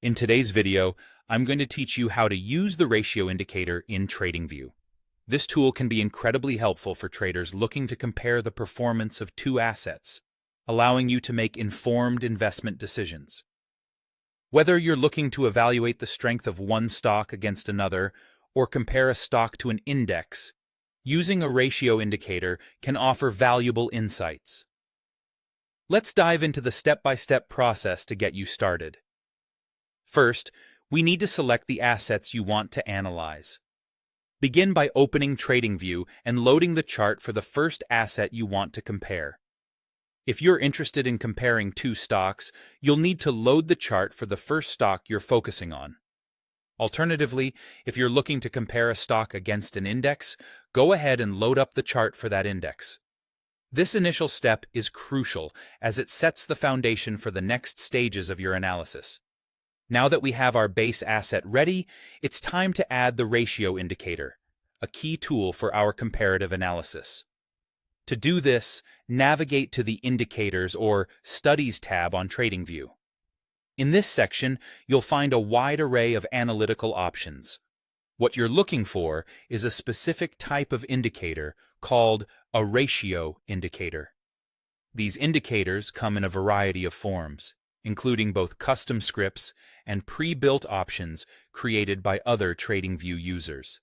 In today's video, I'm going to teach you how to use the ratio indicator in TradingView. This tool can be incredibly helpful for traders looking to compare the performance of two assets, allowing you to make informed investment decisions. Whether you're looking to evaluate the strength of one stock against another or compare a stock to an index, using a ratio indicator can offer valuable insights. Let's dive into the step-by-step process to get you started. First, we need to select the assets you want to analyze. Begin by opening TradingView and loading the chart for the first asset you want to compare. If you're interested in comparing two stocks, you'll need to load the chart for the first stock you're focusing on. Alternatively, if you're looking to compare a stock against an index, go ahead and load up the chart for that index. This initial step is crucial as it sets the foundation for the next stages of your analysis. Now that we have our base asset ready, it's time to add the ratio indicator, a key tool for our comparative analysis. To do this, navigate to the Indicators or Studies tab on TradingView. In this section, you'll find a wide array of analytical options. What you're looking for is a specific type of indicator called a ratio indicator. These indicators come in a variety of forms, including both custom scripts and pre-built options created by other TradingView users.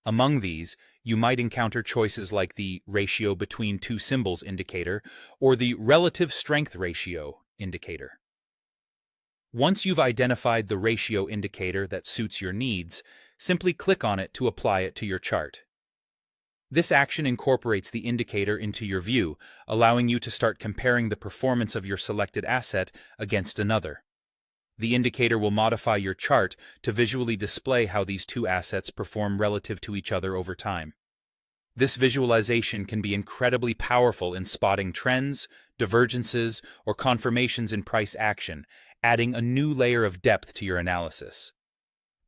Among these, you might encounter choices like the ratio between two symbols indicator or the relative strength ratio indicator. Once you've identified the ratio indicator that suits your needs, simply click on it to apply it to your chart. This action incorporates the indicator into your view, allowing you to start comparing the performance of your selected asset against another. The indicator will modify your chart to visually display how these two assets perform relative to each other over time. This visualization can be incredibly powerful in spotting trends, divergences, or confirmations in price action, adding a new layer of depth to your analysis.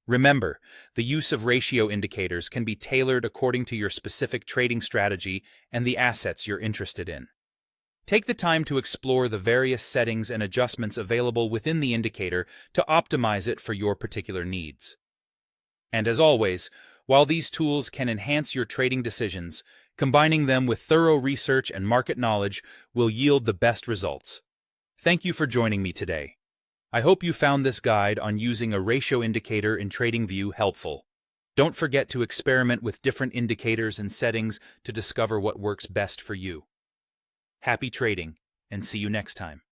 Remember, the use of ratio indicators can be tailored according to your specific trading strategy and the assets you're interested in. Take the time to explore the various settings and adjustments available within the indicator to optimize it for your particular needs. And as always, while these tools can enhance your trading decisions, combining them with thorough research and market knowledge will yield the best results. Thank you for joining me today. I hope you found this guide on using a ratio indicator in TradingView helpful. Don't forget to experiment with different indicators and settings to discover what works best for you. Happy trading, and see you next time.